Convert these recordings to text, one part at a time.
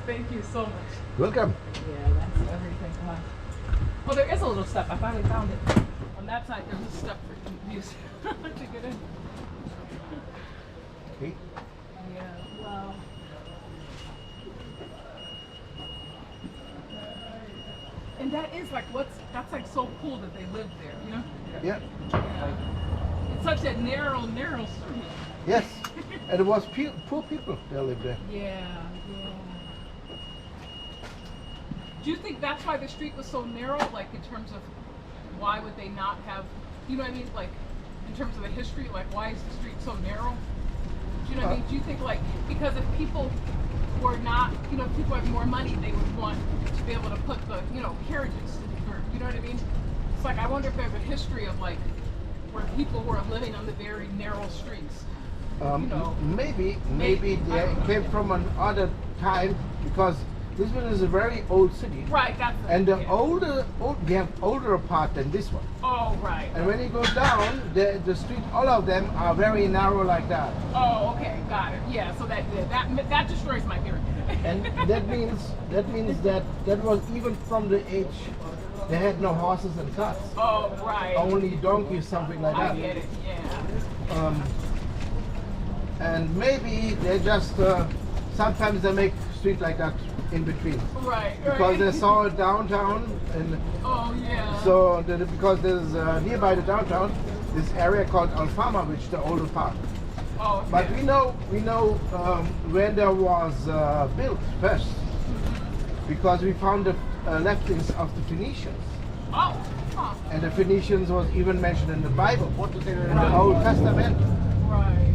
Thank you so much. Welcome. Yeah, that's everything. Well, there is a little step. I finally found it. On that side, there's a step for use to get in. Okay. Yeah, wow. And that is like, that's like so cool that they live there, you know? Yeah. Yeah. It's such a narrow street. Yes. And it was poor people that lived there. Yeah. Do you think that's why the street was so narrow? Like in terms of why would they not have, you know what I mean? Like in terms of the history, like why is the street so narrow? Do you know what I mean? Do you think like, because if people were not, you know, if people had more money, they would want to be able to put the, you know, carriages, or, you know what I mean? It's like, I wonder if there's a history of like, where people were living on the very narrow streets. You know, maybe they came from another time, because Lisbon is a very old city. Right, that's it. And the yeah. they have older part than this one. Oh, right. And when you go down, the street, all of them are very narrow like that. Oh, okay, got it. Yeah, so that destroys my theory. And that means that was even from the age they had no horses and carts. Oh, right. Only donkeys, something like that. I get it. Yeah. And maybe they just sometimes they make street like that in between. Right. Because they saw a downtown, and oh yeah. so because there's nearby the downtown this area called Alfama, which is the older part. Oh, okay. But we know when there was built first, because we found the leftings of the Phoenicians. Oh. Huh. And the Phoenicians was even mentioned in the Bible, in the Old Testament. Right.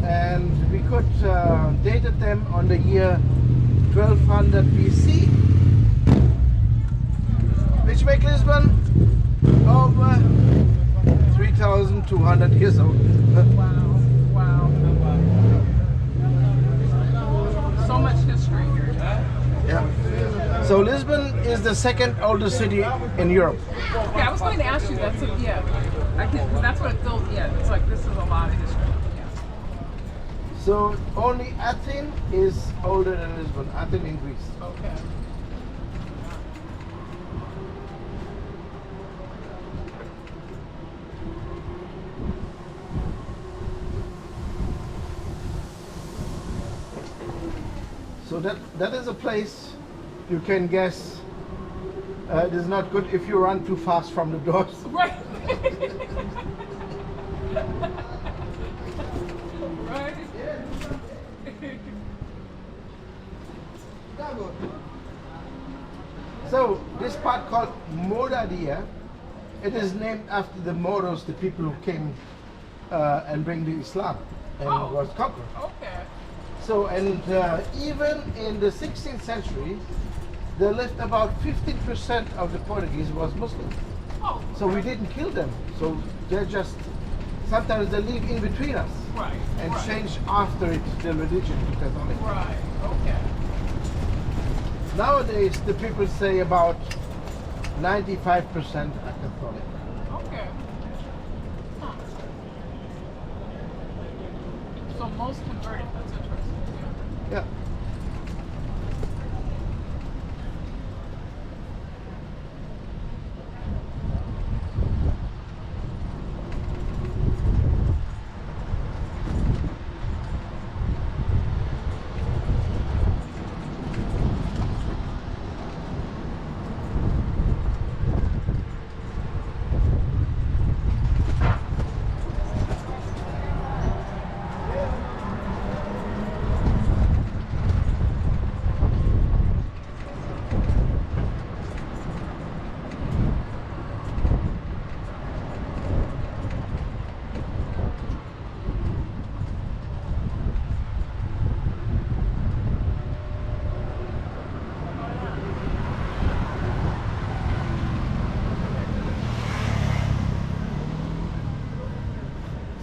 And we could dated them on the year 1200 BC, which make Lisbon over 3,200 years old. Wow. So much history here. Yeah. So Lisbon is the second oldest city in Europe. Yeah, I was going to ask you that. So yeah, that's what it feels. Yeah, it's like this is a lot of history. So only Athens is older than Lisbon, Athens in Greece. Okay. So that is a place you can guess it is not good if you run too fast from the doors. Right. Right. So this part called Moradia, it is named after the Moros, the people who came and bring the Islam and was conquered. Okay. So and even in the 16th century, there lived about 15% of the Portuguese was Muslim. Oh. So we didn't kill them. So they're just sometimes they live in between us. Right. And right. change after it the religion to Catholic. Right. Okay. Nowadays, the people say about 95% are Catholic. Okay. Huh. So most converted. That's interesting. Yeah.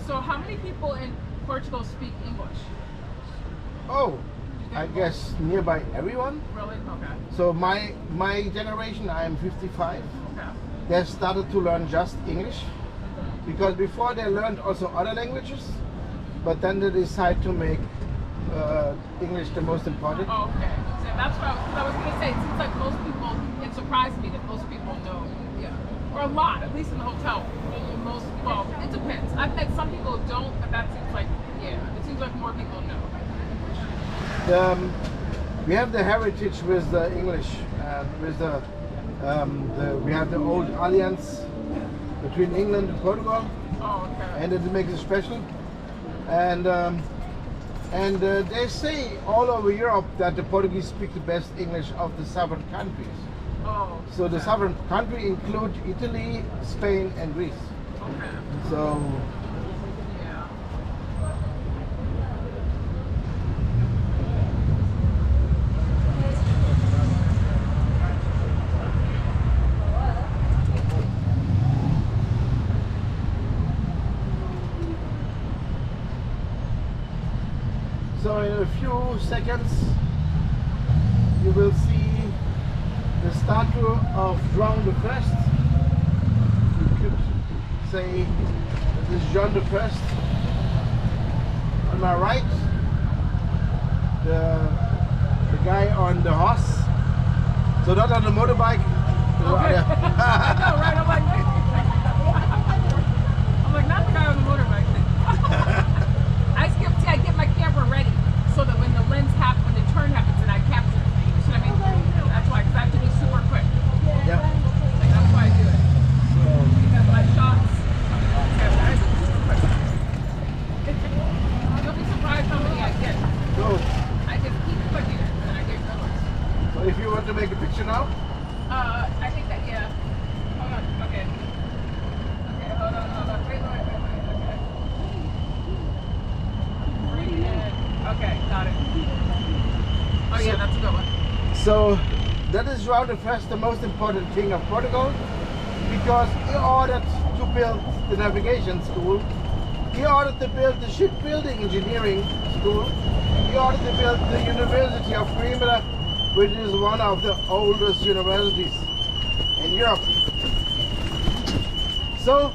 So how many people in Portugal speak English? Oh, I guess nearby everyone. Really? Okay. So my generation, I am 55. Okay. They started to learn just English, because before they learned also other languages, but then they decide to make English the most important. Oh, okay. So that's what I was gonna say. It seems like most people. It surprised me that most people know. Yeah, or a lot, at least in the hotel. Most. Well, it depends. I've met some people who don't, but that seems like it seems like more people know. We have the heritage with the English, with we have the old alliance between England and Portugal, and it makes it special. And they say all over Europe that the Portuguese speak the best English of the southern countries. Oh. So the southern country include Italy, Spain, and Greece. Okay. So. Yeah. So in a few seconds, you will see the statue of João I. You could say this is John I. On my right, the guy on the horse. So not on the motorbike. Okay. I know, right? I'm like, not the guy on the motorbike. I get my camera ready so that when the lens happens, when the turn happens, and I capture it. You see what I mean? That's why, because I have to be super quick. Yep. Like, that's why I do it. Because my shots, I do super quick. You'll be surprised how many I get. So, I just keep clicking it, and then I get good ones. so if you want to make a picture now, I think that, yeah. Hold on, okay. Okay, hold on. Wait. Okay. Breathe in. Okay, got it. Oh yeah, that's a good one. so that is João I, the most important king of Portugal, because he ordered to build the navigation school, he ordered to build the shipbuilding engineering school, he ordered to build the University of Coimbra, which is one of the oldest universities in Europe. So,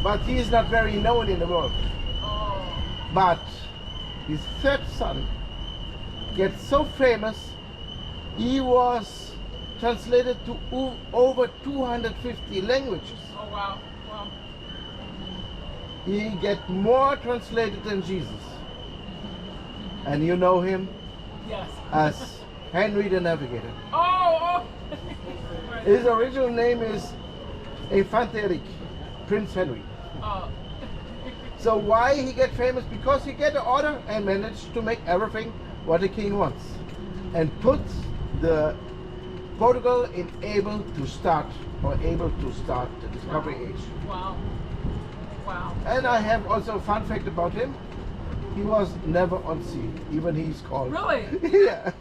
but he is not very known in the world. Oh. But his third son gets so famous, he was translated to over 250 languages. Oh wow. Wow. He get more translated than Jesus. And you know him Yes. as Henry the Navigator. Oh. Right. His original name is Infante Prince Henry. Oh. So why he get famous? Because he get the order and managed to make everything what the king wants, and put the Portugal able to start the discovery age. Wow. Wow. And I have also a fun fact about him. He was never on sea, even he's called. Really? Yeah.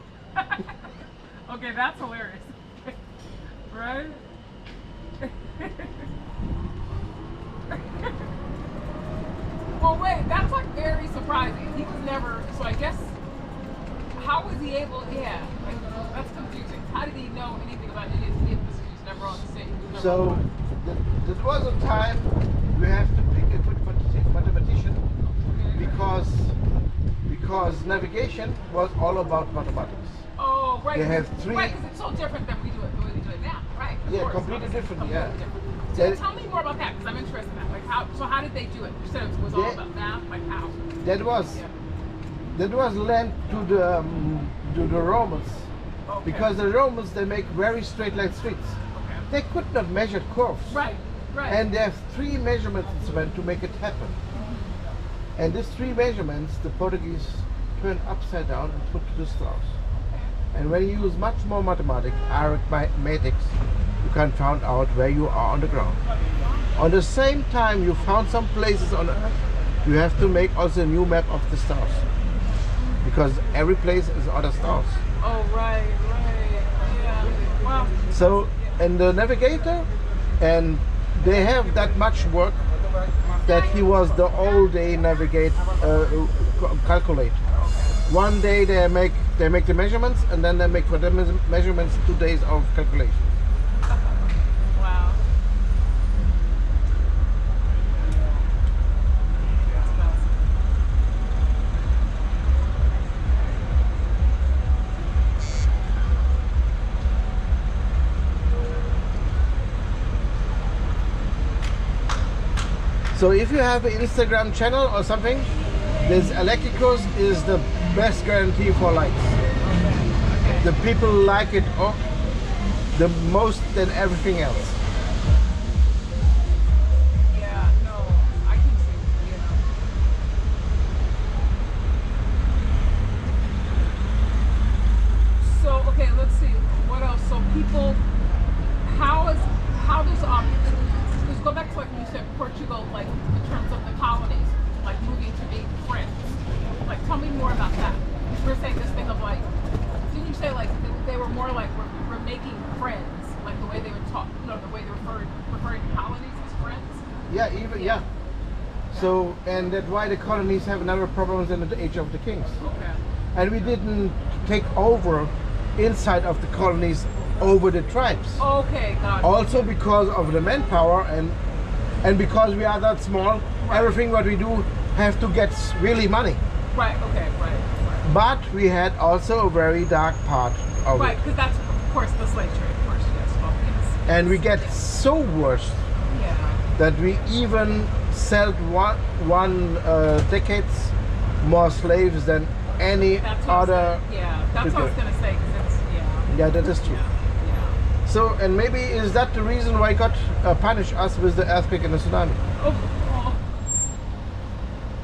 Okay, that's hilarious. Right? Well, wait, that's like very surprising. He was never, so I guess, how was he able, like, that's confusing. How did he know anything about any of this? He was never on the sea. So there was a time we have to pick a good mathematician, because navigation was all about mathematics. Oh, right. They have three. Right, because it's so different than we do it, the way we do it now. Right. Of Yeah, course. completely different. Completely Yeah. different. That- So tell me more about that, because I'm interested in that. Like, how did they do it? You said it was all Yeah. about math. Like how? That was Yeah. lent to the Romans, Okay. because the Romans, they make very straight line streets. Okay. They could not measure curves. Right. Right. And they have three measurement instruments to make it happen. And these three measurements, the Portuguese turn upside down and put to the stars. And when you use much more arithmetics, you can find out where you are on the ground. On the same time, you found some places on Earth, you have to make also a new map of the stars, because every place is other stars. Oh, right. Yeah. Wow. So, and the navigator, and they have that much work that he was the all day calculate. One day they make the measurements, and then they make for the measurements 2 days of calculation. Wow. That's fascinating. So if you have an Instagram channel or something, this Electricos is the best guarantee for likes. Okay. The people like it the most than everything else. Yeah, no, I can see, you know. So, okay, let's see. What else? So people, how does, let's go back to like when you said Portugal, like in terms of the colonies, like moving to make friends. Like, tell me more about that. We're saying this thing of like, didn't you say like they were more like we're making friends, like the way they would talk, you know, the way they referring to colonies as friends? Yeah, yeah. So, and that's why the colonies have another problems in the age of the kings. Okay. And we didn't take over inside of the colonies over the tribes. Okay, got it. Also because of the manpower and because we are that small, Right. everything what we do have to get really money. Right, okay, right. But we had also a very dark part of Right, it. because that's, of course, the slave trade, of course, yes. Well, yes. And we get so worse Yeah. that we even sold one decades more slaves than any That's what other. that's what I was people. going to say, because it's, Yeah, that is true. yeah. So, and maybe is that the reason why God punished us with the earthquake and the tsunami? Oh.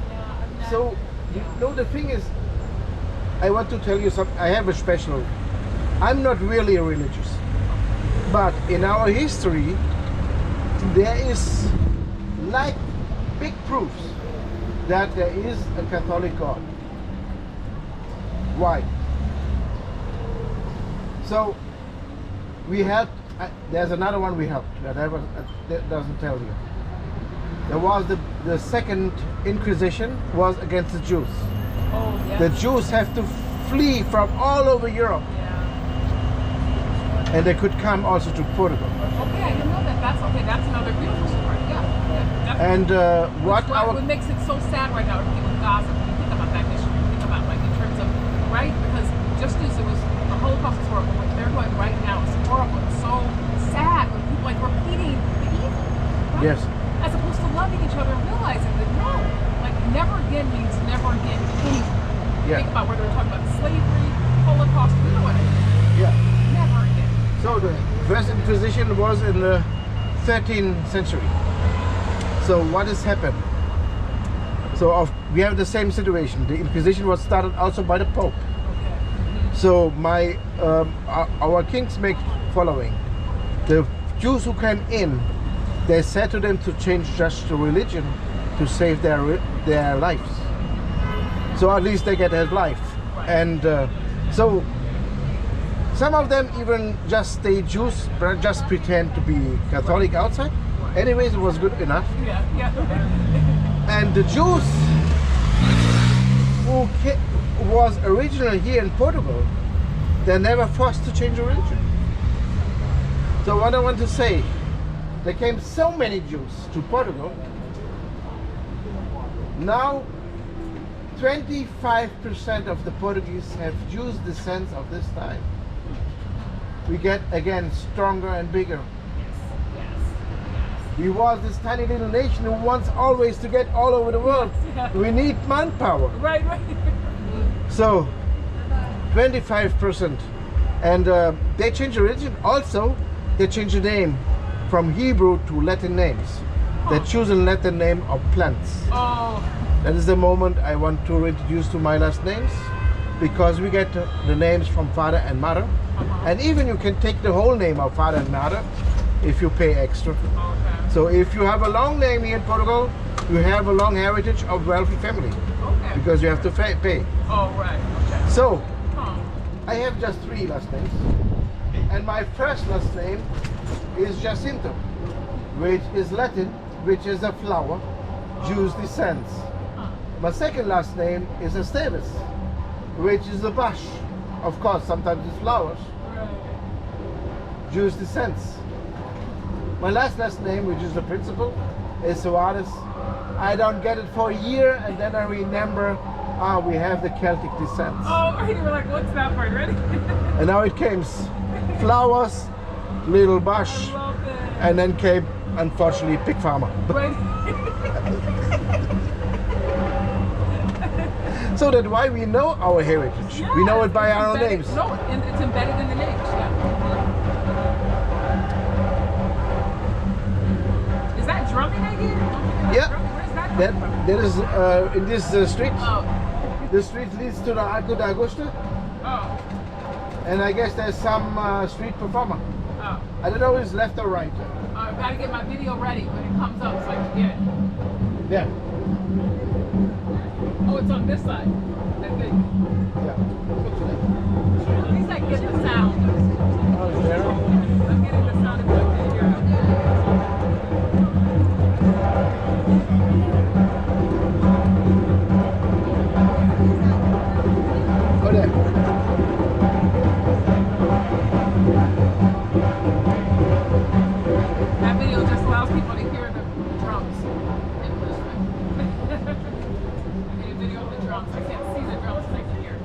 Yeah, and then, So, you know, the thing is, I want to tell you something. I have a special. I'm not really religious, but in our history, there is like big proofs that there is a Catholic God. Why? So we helped. There's another one we helped that that doesn't tell you. There was the second Inquisition was against the Jews. Oh, yeah. The Jews have to flee from all over Europe, Yeah. and they could come also to Portugal. Okay, I didn't know that. That's another beautiful story. Yeah. Definitely. And what What makes it so sad right now with Gaza, when you think about that history, think about like in terms of, right? Because just as it was, the Holocaust is horrible, what they're doing right now is horrible. It's so sad when people like repeating the evil. Right? Yes. As opposed to loving each other and realizing that no, like never again means never again anywhere. Yeah. Think about whether we're talking about slavery, Holocaust, you know what I mean? Yeah. Never again. So the first Inquisition was in the 13th century. So what has happened? So we have the same situation. The Inquisition was started also by the Pope. Okay. So our kings make following. The Jews who came in, they said to them to change just the religion to save their lives. So at least they get a life. Right. And so some of them even just stay Jews, but just pretend to be Catholic outside. Anyways, it was good enough. Yeah. And the Jews who was originally here in Portugal, they're never forced to change religion. So what I want to say, there came so many Jews to Portugal. Now 25% of the Portuguese have Jews descent of this time. We get again stronger and bigger. We was this tiny little nation who wants always to get all over the world. Yeah. We need manpower. Right. So 25%. And they change the religion. Also, they change the name from Hebrew to Latin names. They choose a Latin name of plants. Oh. That is the moment I want to introduce to my last names, because we get the names from father and mother. And even you can take the whole name of father and mother if you pay extra. Okay. So if you have a long name here in Portugal, you have a long heritage of wealthy family, Okay. because you have to pay. Oh, right. Okay. So Huh. I have just 3 last names, and my first last name is Jacinto, which is Latin, which is a flower, Jews descents. My second last name is Esteves, which is a bush. Of course, sometimes it's flowers. Right. Jews descents. My last name, which is the principal, is Soares. I don't get it for a year, and then I remember, we have the Celtic descents. Oh, you were like, what's that part? Ready? And now it came flowers, little bush, I love it. and then came unfortunately pig farmer. Right. So that's why we know our heritage. We know it by our own names. No, and it's embedded in the names. Yeah. Is that drumming I hear? Yeah. Where's that? That is in this street. Oh. The street leads to the Arco de Augusta, Oh. and I guess there's some street performer. Oh. I don't know if it's left or right. I've got to get my video ready when it comes up so I can get it. Yeah. Oh, it's on this side, I think. Yeah. At least I get the sound. Oh, it's there. I'm getting the sound of the video. Oh, there. That video just allows people to hear the drums in Lisbon. I made a video of the drums. I can't see the drums, I can hear.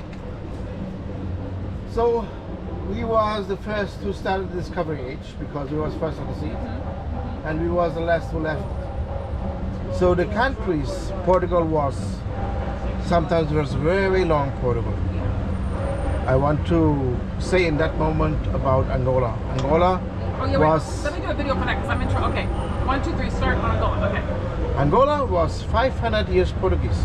So we was the first to start the discovery age because we was first on the sea, and we was the last who left. So the countries Portugal was sometimes was very long Portugal. I want to say in that moment about Angola. Angola Oh, yeah, was wait. Let me do a video for that because I'm intro. Okay. 1, 2, 3, start on Angola. Okay. Angola was 500 years Portuguese.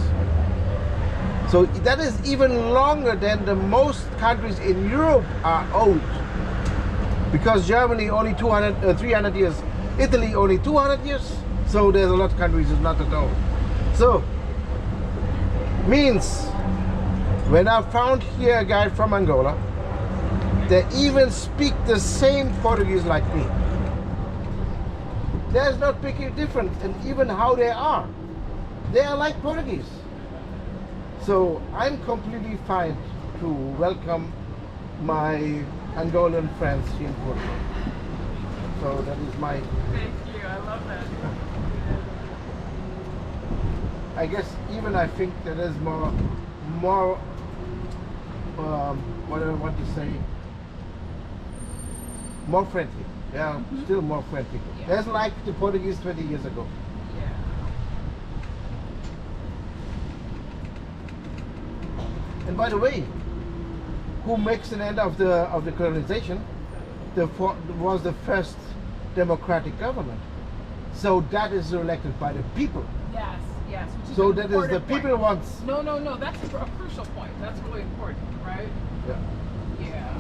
So that is even longer than the most countries in Europe are old. Because Germany only 300 years, Italy only 200 years. So there's a lot of countries that's not at all. So means when I found here a guy from Angola, they even speak the same Portuguese like me. There's not big difference in even how they are. They are like Portuguese. So I'm completely fine to welcome my Angolan friends here in Portugal. So that is my... Thank you. I love that. I guess even I think that is more, what do I want to say? More friendly. Yeah, still more friendly. Yeah. That's like the Portuguese 20 years ago. Yeah. And by the way, who makes an end of the colonization? Was the first democratic government. So that is elected by the people. Yes. Yes. Which is So an that is important the point. people wants. No. That's a crucial point. That's really important, right? Yeah. Yeah.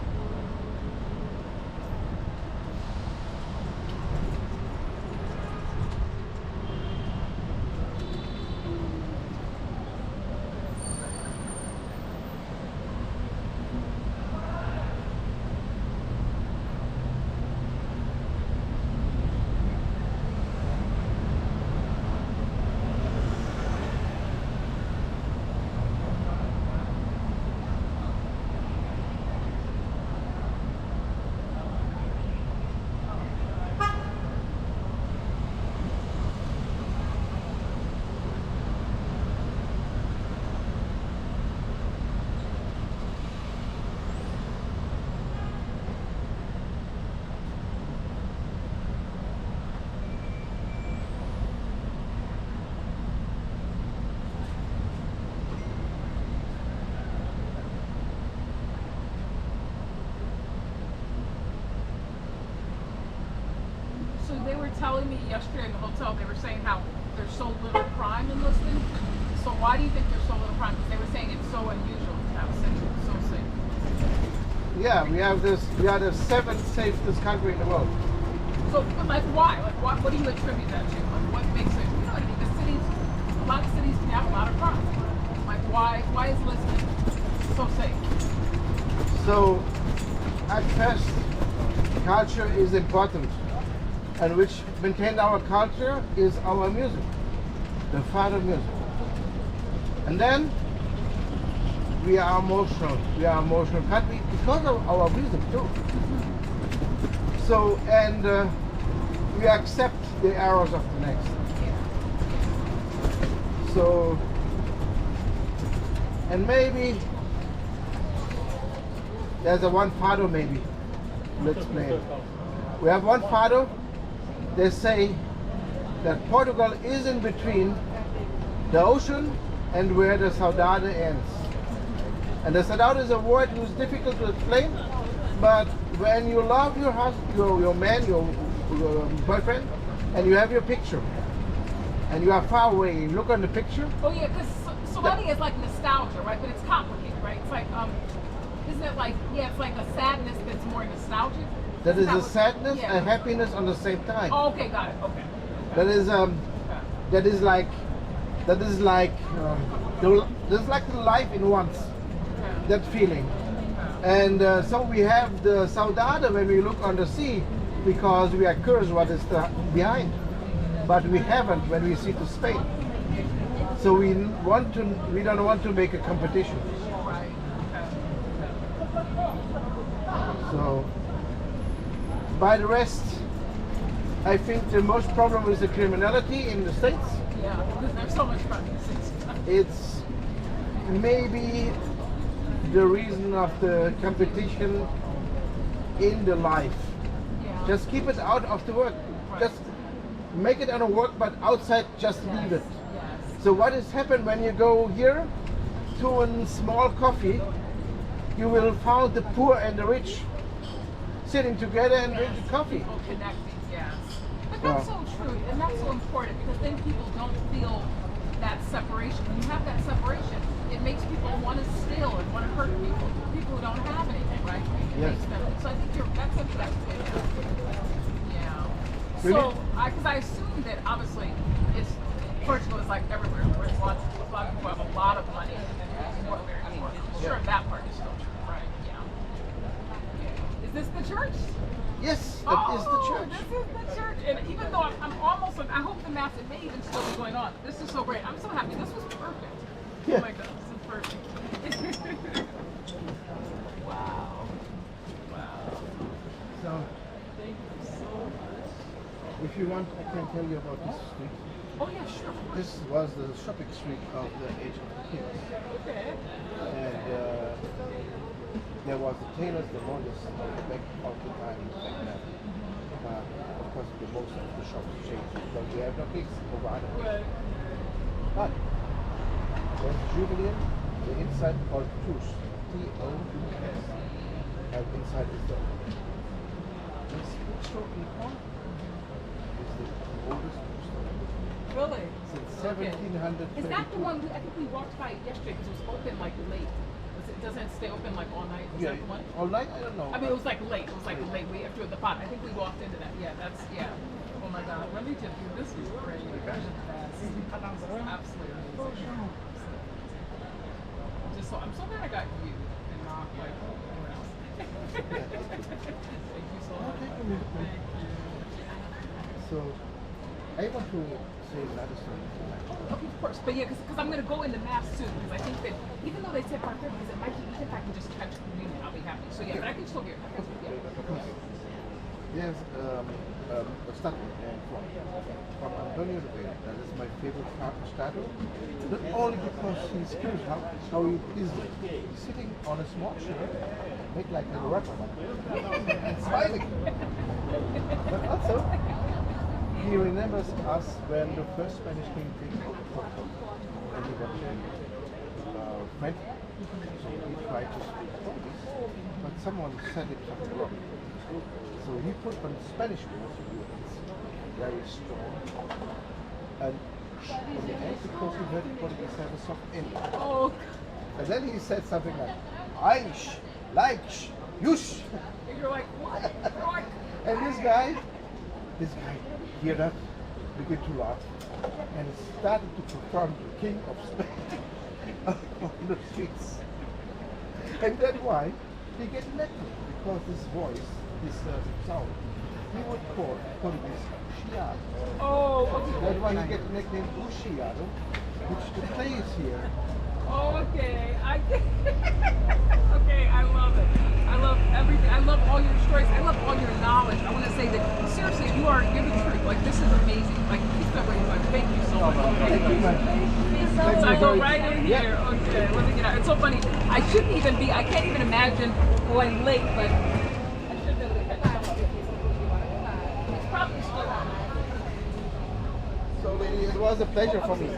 So they were telling me yesterday in the hotel, they were saying how there's so little crime in Lisbon. So why do you think there's so little crime? Because they were saying it's so unusual to have a city so safe. Yeah, we are the 7th safest country in the world. So, but like, why? Like, what do you attribute that to? Like, what makes it? You know what I mean? The cities, a lot of cities can have a lot of crime. Like, why is Lisbon so safe? So at first, culture is important. And which maintain our culture is our music, the father music. And then we are emotional. We are emotional country because of our music too. So and we accept the errors of the next. So and maybe there's a one father maybe. Let's play it. We have one father. They say that Portugal is in between the ocean and where the Saudade ends. And the Saudade is a word which is difficult to explain, but when you love your husband, your man, your boyfriend, and you have your picture, and you are far away, you look on the picture. Oh yeah, because Saudade is like nostalgia, right? But it's complicated, right? It's like, isn't it like, yeah, it's like a sadness that's more nostalgic? That is a what- sadness yeah. and happiness on the same time. Oh, okay, got it. Okay. That is like the life in once. That feeling. And so we have the Saudade when we look on the sea, because we are curious what is behind, but we haven't when we see to Spain. So we don't want to make a competition. Right. So by the rest, I think the most problem is the criminality in the States. Yeah, because there's so much fun. It's maybe the reason of the competition in the life. Yeah. Just keep it out of the work. Right. Just make it on a work, but outside just leave it. Yes. So what has happened when you go here to a small coffee, you will find the poor and the rich sitting together and drinking coffee. People connecting, yes. But that's so true, and that's so important, because then people don't feel that separation. When you have that separation, it makes people want to steal and want to hurt people who don't have anything, right? It Yes. makes them, so I think that's a good. Yeah. Really? So, because I assume that obviously it's Portugal is like everywhere. Where it's lots of people have a lot of money and then more very poor. Sure, that part is still true, right? Yeah. Is this the church? Yes, that is the church. This is the church. And even though I'm almost, I hope the mass, it may even still be going on. This is so great. I'm so happy. This was perfect. Yeah. Oh my God, this is perfect. Wow. Wow. So Thank you so much. if you want, I can tell you about this street. Oh yeah, sure. Of course. This was the shopping street of the age of the kings. Okay. And there was the tailors, the lawyers back of the time back then. Of course, the most of the shops changed because we have no kings over other. Right. But there's Jubileum, the inside called Tous, T-O-U-S. And inside is the this bookstore in the corner is the oldest bookstore Really? since Okay. 1732. Is that the one? I think we walked by it yesterday because it was open like late. Doesn't it stay open like all night? Is Yeah, that the one? all night, I don't know. I mean, it was like late. It was like late. We after the pot. I think we walked into that. Yeah, that's yeah. Oh my God, let me tell you, this was great. Absolutely amazing. Just so I'm so glad I got you and not like anyone else. Thank you so much. Thank you. So, I want to say another story. Okay, of course. But yeah, because I'm going to go into mass too. Because I think that even though they said 5:30, because it might be even if I can just catch communion, I'll be happy. So yeah, but I can still hear. Yes, a statue from Antonio de Vega. That is my favorite statue. Not only because he's curious how he is sitting on a small chair, make like a rapper, and smiling. But also, he remembers us when the first Spanish king came to Portugal, and he was French. So he tried to speak Portuguese, but someone said it something wrong. So he put on Spanish words, very strong, and in the end, because he heard Portuguese have a soft end. Oh, And then he said something like, Aish, like, yush. and you're like, what? You're like, And this guy, hear that, began to laugh, and started to confront the king of Spain on the streets. And that's why he get elected, because this voice, this sound, he would call Portuguese Chiado. oh, okay. That's why he get the nickname Chiado, which the place here. Oh, okay. I get okay, I love it. I love everything. I love all your stories. I love all your knowledge. I want to say that seriously, you're the truth. Like this is amazing. Like keep that way. Like, thank you so much. Thank you, man. So I go right in here. Okay, let me get out. It's so funny. I shouldn't even be. I can't even imagine going late, but I should be able to catch up. It's probably still on. it was a pleasure for me.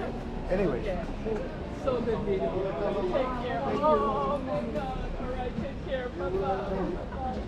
Anyway. So good meeting you. Take care. Oh my God. All right, take care. Bye-bye.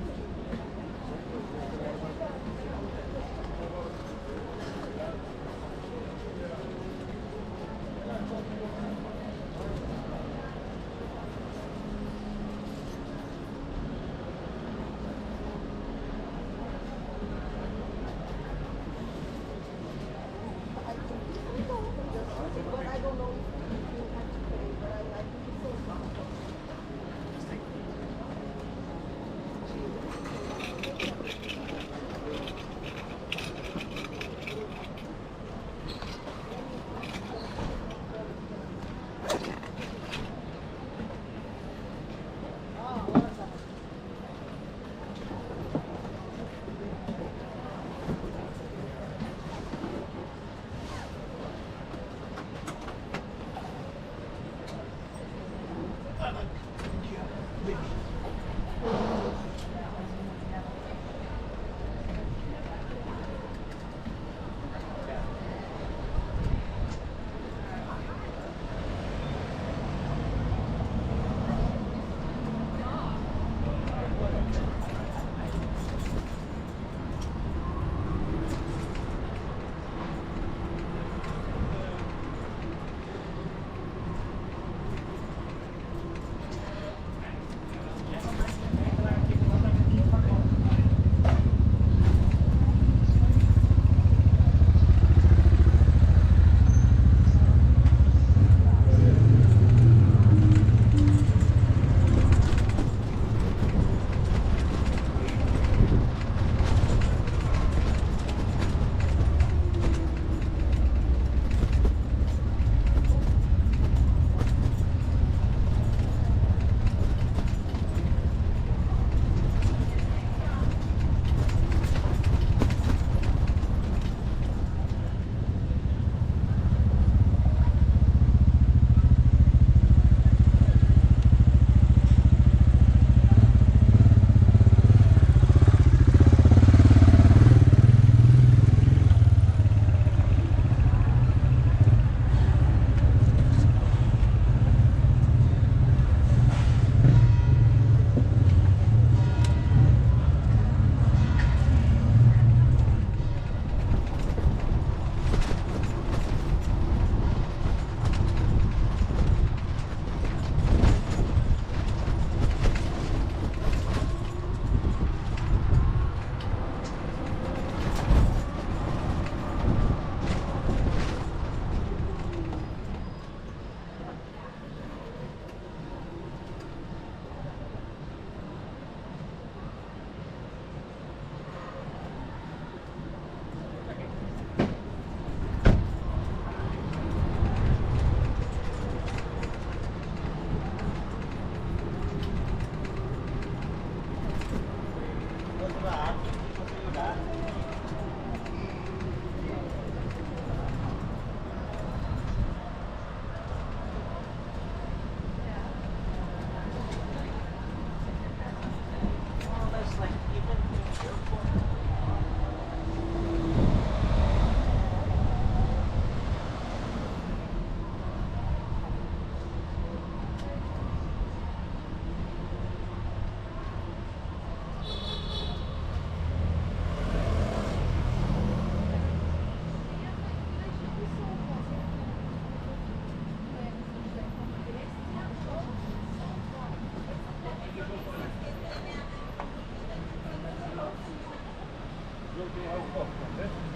Will be helpful.